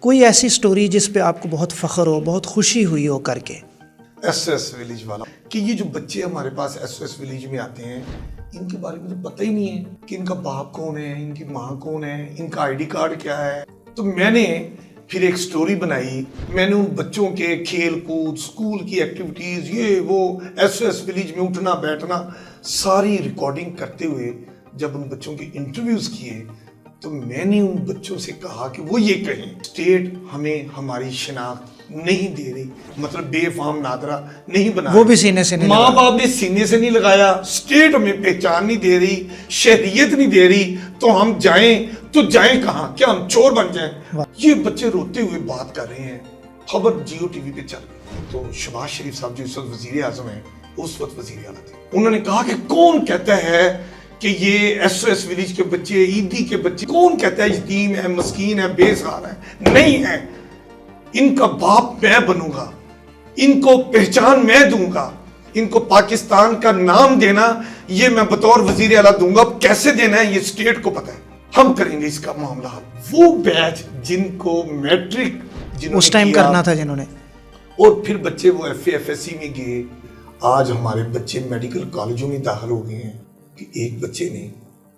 کوئی ایسی سٹوری جس پہ آپ کو بہت فخر ہو، بہت خوشی ہوئی ہو کر کے؟ ایس ایس ولیج والا کہ یہ جو بچے ہمارے پاس ایس ایس ولیج میں آتے ہیں ان کے بارے میں تو پتہ ہی نہیں ہے کہ ان کا باپ کون ہے، ان کی ماں کون ہے، ان کا آئی ڈی کارڈ کیا ہے. تو میں نے پھر ایک سٹوری بنائی. میں نے ان بچوں کے کھیل کود، اسکول کی ایکٹیویٹیز، یہ وہ ایس ایس ولیج میں اٹھنا بیٹھنا ساری ریکارڈنگ کرتے ہوئے جب ان بچوں کے انٹرویوز کیے تو میں نے ان بچوں سے کہا کہ وہ یہ کہیں اسٹیٹ ہمیں ہماری شناخت نہیں دے رہی، مطلب بے فام نادرا نہیں بنا، وہ بھی سینے سے نہیں ماں باپ نے سینے سے نہیں لگایا، اسٹیٹ ہمیں پہچان نہیں دے رہی، شہریت نہیں دے رہی، تو ہم جائیں تو جائیں کہاں؟ کیا ہم چور بن جائیں؟ یہ بچے روتے ہوئے بات کر رہے ہیں. خبر جیو ٹی وی پہ چل رہی. تو شہباز شریف صاحب جو اس وقت وزیر اعظم ہیں، اس وقت وزیر اعلیٰ تھے، انہوں نے کہا کہ کون کہتا ہے کہ یہ ایس ایس ولیج کے بچے، عیدی کے بچے، کون کہتا ہے یتیم ہے، مسکین ہے، بے سہارا ہے؟ نہیں ہے. ان کا باپ میں بنوں گا، ان کو پہچان میں دوں گا، ان کو پاکستان کا نام دینا یہ میں بطور وزیر اعلیٰ دوں گا. کیسے دینا ہے یہ اسٹیٹ کو پتا ہے، ہم کریں گے اس کا معاملہ حل. وہ بیچ جن کو میٹرک اس ٹائم کرنا تھا جنہوں نے، اور پھر بچے وہ F A F S C میں گئے. آج ہمارے بچے میڈیکل کالجوں میں داخل ہو گئے ہیں کہ ایک بچے نے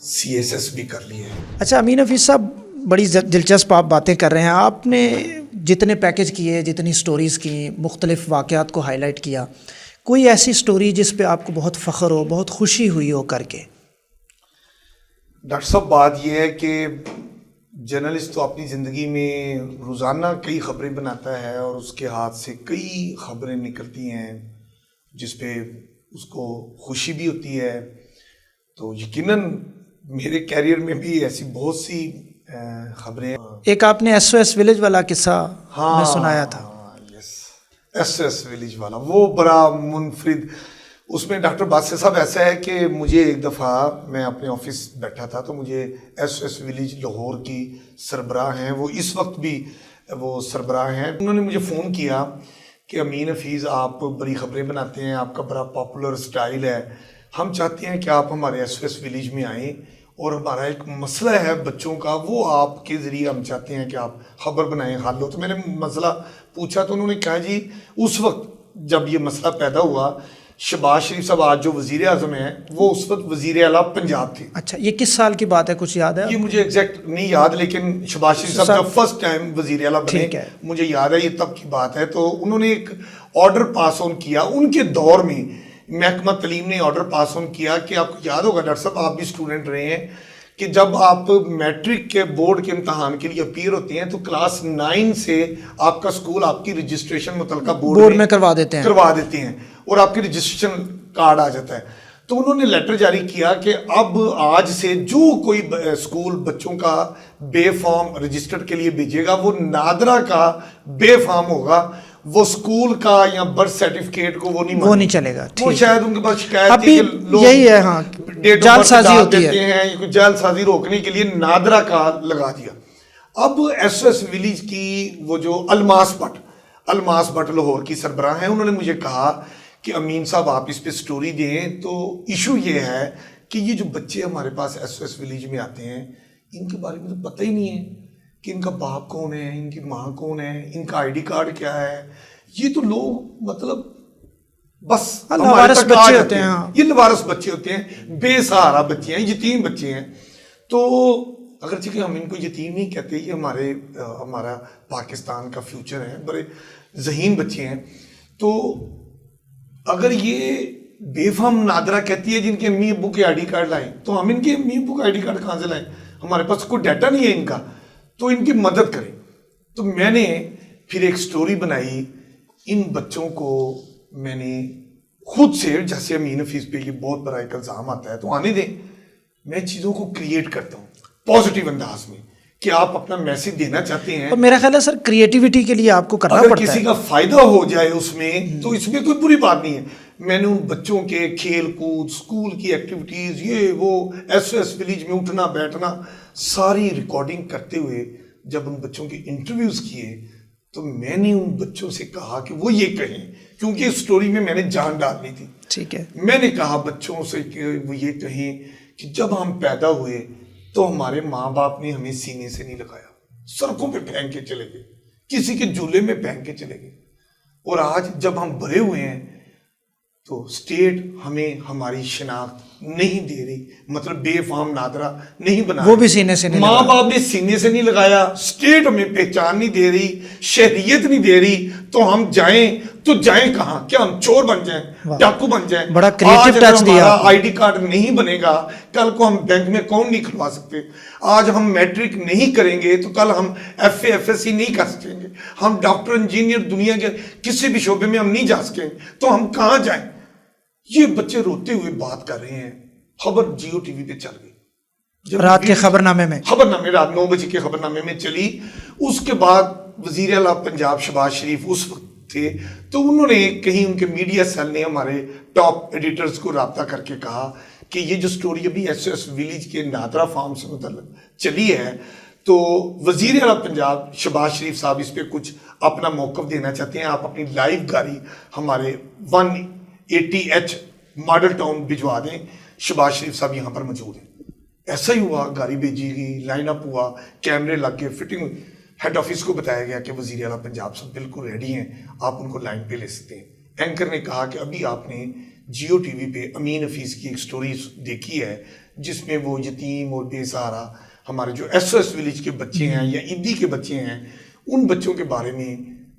سی ایس ایس بھی کر لیا ہے. اچھا امین حفیظ صاحب، بڑی دلچسپ آپ باتیں کر رہے ہیں. آپ نے جتنے پیکج کیے، جتنی سٹوریز کی، مختلف واقعات کو ہائی لائٹ کیا، کوئی ایسی سٹوری جس پہ آپ کو بہت فخر ہو، بہت خوشی ہوئی ہو کر کے؟ ڈاکٹر صاحب بات یہ ہے کہ جرنلسٹ تو اپنی زندگی میں روزانہ کئی خبریں بناتا ہے اور اس کے ہاتھ سے کئی خبریں نکلتی ہیں جس پہ اس کو خوشی بھی ہوتی ہے. تو یقیناً میرے کیریئر میں بھی ایسی بہت سی خبریں. ایک آپ نے ایس او ایس ولیج والا قصہ میں سنایا تھا. یس، ایس ایس ولیج والا وہ بڑا منفرد. اس میں ڈاکٹر باسط صاحب ایسا ہے کہ مجھے ایک دفعہ میں اپنے آفس بیٹھا تھا تو مجھے ایس ایس ولیج لاہور کی سربراہ ہیں، وہ اس وقت بھی وہ سربراہ ہیں، انہوں نے مجھے فون کیا کہ امین حفیظ آپ بڑی خبریں بناتے ہیں، آپ کا بڑا پاپولر سٹائل ہے، ہم چاہتے ہیں کہ آپ ہمارے ایس ایس ولیج میں آئیں اور ہمارا ایک مسئلہ ہے بچوں کا، وہ آپ کے ذریعے ہم چاہتے ہیں کہ آپ خبر بنائیں، حل ہو. تو میں نے مسئلہ پوچھا تو انہوں نے کہا جی اس وقت جب یہ مسئلہ پیدا ہوا، شہباز شریف صاحب آج جو وزیر اعظم ہیں وہ اس وقت وزیر اعلیٰ پنجاب تھے. اچھا، یہ کس سال کی بات ہے، کچھ یاد ہے؟ یہ مجھے ایگزیکٹ نہیں یاد، لیکن شہباز شریف صاحب جب فرسٹ ٹائم وزیر اعلیٰ بنے مجھے یاد ہے، یہ تب کی بات ہے. تو انہوں نے ایک آرڈر پاس آن کیا ان کے دور میں، محکمہ تعلیم نے آرڈر پاس آن کیا کہ آپ کو یاد ہوگا ڈاکٹر صاحب، آپ بھی اسٹوڈنٹ رہے ہیں، کہ جب آپ میٹرک کے بورڈ کے امتحان کے لیے اپیئر ہوتے ہیں تو کلاس 9 سے آپ کا اسکول آپ کی رجسٹریشن متعلقہ بورڈ میں کروا دیتے ہیں اور آپ کی رجسٹریشن کارڈ آ جاتا ہے. تو انہوں نے لیٹر جاری کیا کہ اب آج سے جو کوئی اسکول بچوں کا بے فارم رجسٹرڈ کے لیے بھیجے گا وہ نادرا کا بے فارم ہوگا، وہ اسکول کا یا برتھ سرٹیفکیٹ کو وہ نہیں چلے گا. وہ شاید ان کے پاس شکایت تھی کہ لوگ یہی ہے، ہاں، جعل سازی ہوتی ہے، جعل سازی روکنے کے لیے نادرا کا لگا دیا. اب ایس ایس ولیج کی وہ جو الماس بٹ لاہور کی سربراہ ہیں، انہوں نے مجھے کہا کہ امین صاحب آپ اس پہ سٹوری دیں. تو ایشو یہ ہے کہ یہ جو بچے ہمارے پاس ایس ایس ولیج میں آتے ہیں ان کے بارے میں تو پتہ ہی نہیں ہے کہ ان کا باپ کون ہے، ان کی ماں کون ہے، ان کا آئی ڈی کارڈ کیا ہے. یہ تو لوگ مطلب بس لوارث بچے ہوتے ہیں، یہ لوارث بچے ہوتے ہیں، بے سہارا بچے ہیں، یتیم بچے ہیں. تو اگرچہ کہ ہم ان کو یتیم نہیں کہتے، یہ ہمارا پاکستان کا فیوچر ہے، بڑے ذہین بچے ہیں. تو اگر یہ بے فام نادرا کہتی ہے جن کے امی ابو کے آئی ڈی کارڈ لائیں، تو ہم ان کے امی ابو کا آئی ڈی کارڈ کہاں سے لائیں؟ ہمارے پاس کوئی ڈیٹا نہیں ہے ان کا، تو ان کی مدد کریں. تو میں نے پھر ایک سٹوری بنائی. ان بچوں کو میں نے خود سے، جیسے امین حفیظ پہ یہ بہت بڑا ایک الزام آتا ہے تو آنے دیں، میں چیزوں کو کریٹ کرتا ہوں پازیٹیو انداز میں کہ آپ اپنا میسج دینا چاہتے ہیں. اور میرا خیال ہے سر کریٹیوٹی کے لیے آپ کو کرنا پڑتا ہے، اگر کسی کا فائدہ ہو جائے اس میں تو اس میں کوئی بری بات نہیں ہے. میں نے ان بچوں کے کھیل کود، اسکول کی ایکٹیویٹیز، یہ وہ ایس ایس ولیج میں اٹھنا بیٹھنا ساری ریکارڈنگ کرتے ہوئے جب ان بچوں کے انٹرویوز کیے تو میں نے ان بچوں سے کہا کہ وہ یہ کہیں، کیونکہ اس سٹوری میں نے جان ڈالنی تھی. ٹھیک ہے، میں نے کہا بچوں سے کہ وہ یہ کہیں کہ جب ہم پیدا ہوئے تو ہمارے ماں باپ نے ہمیں سینے سے نہیں لگایا، سڑکوں پہ پھینک کے چلے گئے, کسی کے جھولے میں پھینک کے چلے گئے. اور آج جب ہم بڑے ہوئے ہیں تو اسٹیٹ ہمیں ہماری شناخت نہیں دے رہی, مطلب بے فام نادرا نہیں بنا, وہ بھی سینے سے نہیں, ماں باپ نے سینے سے نہیں لگایا, اسٹیٹ ہمیں پہچان نہیں دے رہی, شہریت نہیں دے رہی, تو ہم جائیں تو جائیں کہاں؟ کیا ہم چور بن جائیں, ڈاکو بن جائیں؟ بڑا کریٹو ٹچ دیا. آئی ڈی کارڈ نہیں بنے گا, کل کو ہم بینک میں اکاؤنٹ نہیں کھلوا سکتے. آج ہم میٹرک نہیں کریں گے تو کل ہم F A F S C نہیں کر سکیں گے. ہم ڈاکٹر انجینئر دنیا کے کسی بھی شعبے میں ہم نہیں جا سکیں, تو ہم کہاں جائیں؟ یہ بچے روتے ہوئے بات کر رہے ہیں. خبر جیو ٹی وی پہ چل گئی, رات کے خبر نامے میں, رات 9 بجے کے خبر نامے میں چلی. اس کے بعد وزیر اعلیٰ پنجاب شہباز شریف اس وقت تھے, تو انہوں نے کہیں ان کے میڈیا سیل نے ہمارے ٹاپ ایڈیٹرز کو رابطہ کر کے کہا کہ یہ جو سٹوری ابھی ایس ایس ویلیج کے نادرا فارم سے متعلق چلی ہے, تو وزیر اعلیٰ پنجاب شہباز شریف صاحب اس پہ کچھ اپنا موقف دینا چاہتے ہیں, آپ اپنی لائیو گاڑی ہمارے 180H ماڈل ٹاؤن بھجوا دیں. شہباز شریف صاحب یہاں پر موجود ہیں. ایسا ہی ہوا, گاڑی بھیجی گئی, لائن اپ ہوا, کیمرے لگ گئے, فٹنگ ہوئی. ہیڈ آفس کو بتایا گیا کہ وزیر اعلیٰ پنجاب صاحب بالکل ریڈی ہیں, آپ ان کو لائن پہ لے سکتے ہیں. اینکر نے کہا کہ ابھی آپ نے جیو ٹی وی پہ امین حفیظ کی ایک سٹوری دیکھی ہے جس میں وہ یتیم اور بے سہارا ہمارے جو ایس او ایس ویلیج کے بچے ہیں یا عیدی کے بچے ہیں, ان بچوں کے بارے میں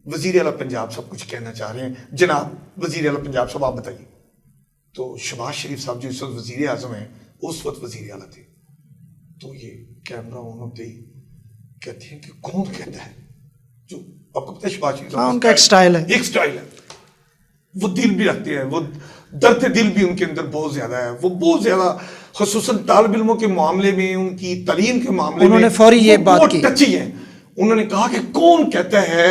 وزیر اعلیٰ پنجاب صاحب کچھ کہنا چاہ رہے ہیں. جناب وزیر اعلیٰ پنجاب صاحب آپ بتائیے. تو شہباز شریف صاحب جو اس وقت وزیر اعظم ہیں, اس وقت وزیر اعلیٰ تھے, تو یہ کیمرہ آن ہوتے ہی کہتے ہیں کہ کون کہتا ہے, جو آپ کو پتہ ہے شہباز شریف ان کا ایک سٹائل ہے, ایک سٹائل ہے, وہ دل بھی رکھتے ہیں, وہ درد دل بھی ان کے اندر بہت زیادہ ہے. وہ بہت زیادہ خصوصاً طالب علموں کے معاملے میں, ان کی تعلیم کے معاملے میں انہوں نے فوری یہ بات کی, ٹچی ہے. انہوں نے کہا کہ کون کہتا ہے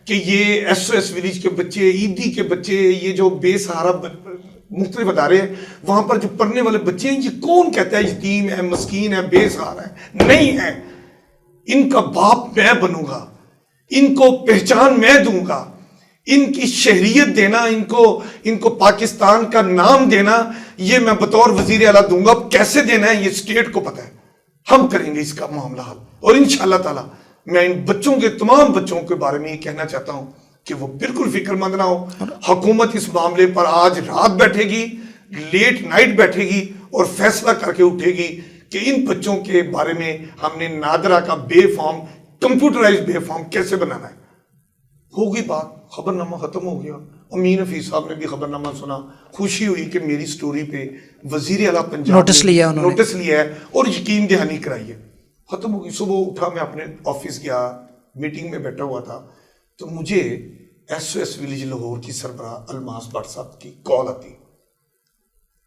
کہ یہ ایس او ایس ویلیج کے بچے, عیدی کے بچے, یہ جو بے سہارا مختلف ادارے ہیں وہاں پر جو پڑھنے والے بچے ہیں, یہ کون کہتا ہے یتیم ہے, مسکین ہے, بے سہارا ہے؟ نہیں ہے. ان کا باپ میں بنوں گا, ان کو پہچان میں دوں گا, ان کی شہریت دینا, ان کو پاکستان کا نام دینا, یہ میں بطور وزیر اعلیٰ دوں گا. کیسے دینا ہے یہ اسٹیٹ کو پتہ ہے, ہم کریں گے اس کا معاملہ حل. اور انشاءاللہ تعالی میں ان بچوں کے, تمام بچوں کے بارے میں یہ کہنا چاہتا ہوں کہ وہ بالکل فکر مند نہ ہو. حکومت اس معاملے پر آج رات بیٹھے گی, لیٹ نائٹ بیٹھے گی اور فیصلہ کر کے اٹھے گی کہ ان بچوں کے بارے میں ہم نے نادرا کا بے فارم, کمپیوٹرائز بے فارم کیسے بنانا ہے. ہوگی بات, خبر نامہ ختم ہو گیا. امین حفیظ صاحب نے بھی خبر نامہ سنا, خوشی ہوئی کہ میری سٹوری پہ وزیر اعلیٰ پنجاب نوٹس لیا ہے اور یقین دہانی کرائی ہے. ختم ہو گئی. صبح اٹھا, میں اپنے آفس گیا, میٹنگ میں بیٹھا ہوا تھا, تو مجھے S O S village Lahore کی سربراہ الماس بٹ صاحب کی کال آتی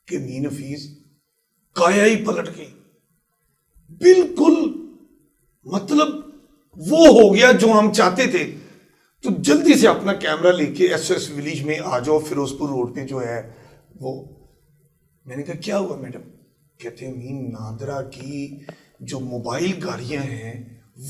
کہ امین حفیظ کایا ہی پلٹ گئی, بالکل مطلب وہ ہو گیا جو ہم چاہتے تھے. تو جلدی سے اپنا کیمرہ لے کے ایس او ایس ویلیج میں آ جاؤ, فیروز پور روڈ پہ جو ہے وہ. میں نے کہا کیا ہوا میڈم؟ کہتے ہیں امین نادرا کی جو موبائل گاڑیاں ہیں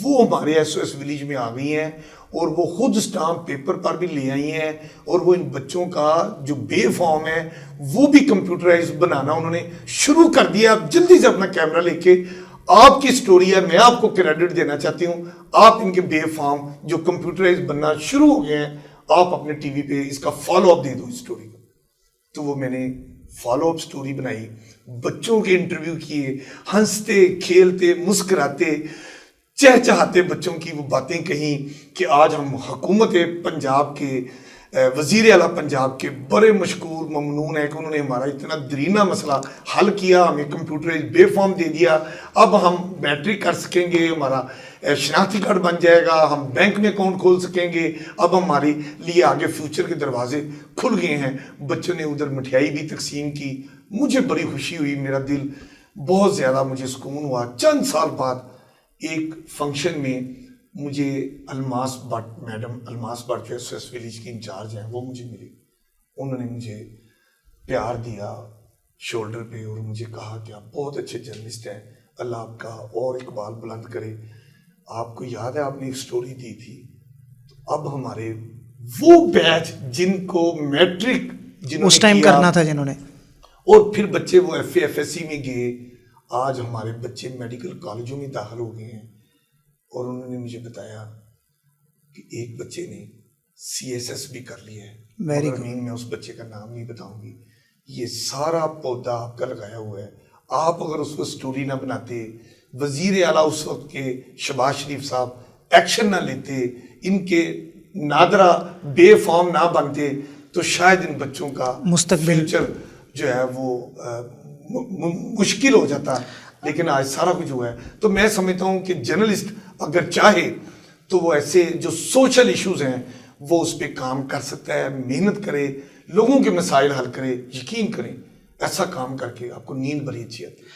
وہ ہمارے ایس او ایس ویلیج میں آ گئی ہیں, اور وہ خود اسٹامپ پیپر پر بھی لے آئی ہیں, اور وہ ان بچوں کا جو بے فارم ہے وہ بھی کمپیوٹرائز بنانا انہوں نے شروع کر دیا. آپ جلدی سے اپنا کیمرہ لے کے, آپ کی سٹوری ہے, میں آپ کو کریڈٹ دینا چاہتی ہوں, آپ ان کے بے فارم جو کمپیوٹرائز بننا شروع ہو گئے ہیں, آپ اپنے ٹی وی پہ اس کا فالو اپ دے دو اس سٹوری کا. تو وہ میں نے فالو اپ سٹوری بنائی, بچوں کے انٹرویو کیے, ہنستے کھیلتے مسکراتے چہچہاتے بچوں کی وہ باتیں کہیں کہ آج ہم حکومت پنجاب کے وزیر اعلیٰ پنجاب کے بڑے مشکور ممنون ہیں کہ انہوں نے ہمارا اتنا درینہ مسئلہ حل کیا, ہمیں کمپیوٹرائز بے فارم دے دیا. اب ہم میٹرک کر سکیں گے, ہمارا شناختی کارڈ بن جائے گا, ہم بینک میں اکاؤنٹ کھول سکیں گے, اب ہمارے لیے آگے فیوچر کے دروازے کھل گئے ہیں. بچوں نے ادھر مٹھائی بھی تقسیم کی, مجھے بڑی خوشی ہوئی, میرا دل بہت زیادہ مجھے سکون ہوا. چند سال بعد ایک فنکشن میں مجھے الماس بٹ, میڈم الماس بٹ جو ایس او ایس ویلیج کی انچارج ہیں, وہ مجھے ملی. انہوں نے مجھے پیار دیا شولڈر پہ اور مجھے کہا کہ آپ بہت اچھے جرنلسٹ ہیں, اللہ آپ کا اور اقبال بلند کرے. آپ کو یاد ہے آپ نے ایک سٹوری دی تھی, تو اب ہمارے وہ بیچ جن کو میٹرک اس ٹائم کرنا تھا جنہوں نے, اور پھر بچے وہ F A F S C میں گئے, آج ہمارے بچے میڈیکل کالجوں میں داخل ہو گئے ہیں, اور انہوں نے مجھے بتایا کہ ایک بچے نے CSS بھی کر لیا ہے. Very good. میں اس بچے کا نام نہیں بتاؤں گی. یہ سارا پودا آپ کا لگایا ہوا ہے. آپ اگر اس کو سٹوری نہ بناتے, وزیر اعلیٰ اس وقت کے شہباز شریف صاحب ایکشن نہ لیتے, ان کے نادرہ بے فارم نہ بنتے, تو شاید ان بچوں کا مستقبل فیوچر جو ہے وہ مشکل ہو جاتا. لیکن آج سارا کچھ ہوا ہے. تو میں سمجھتا ہوں کہ جرنلسٹ اگر چاہے تو وہ ایسے جو سوشل ایشوز ہیں وہ اس پہ کام کر سکتا ہے, محنت کرے, لوگوں کے مسائل حل کرے. یقین کریں ایسا کام کر کے آپ کو نیند بڑی اچھی آتی ہے.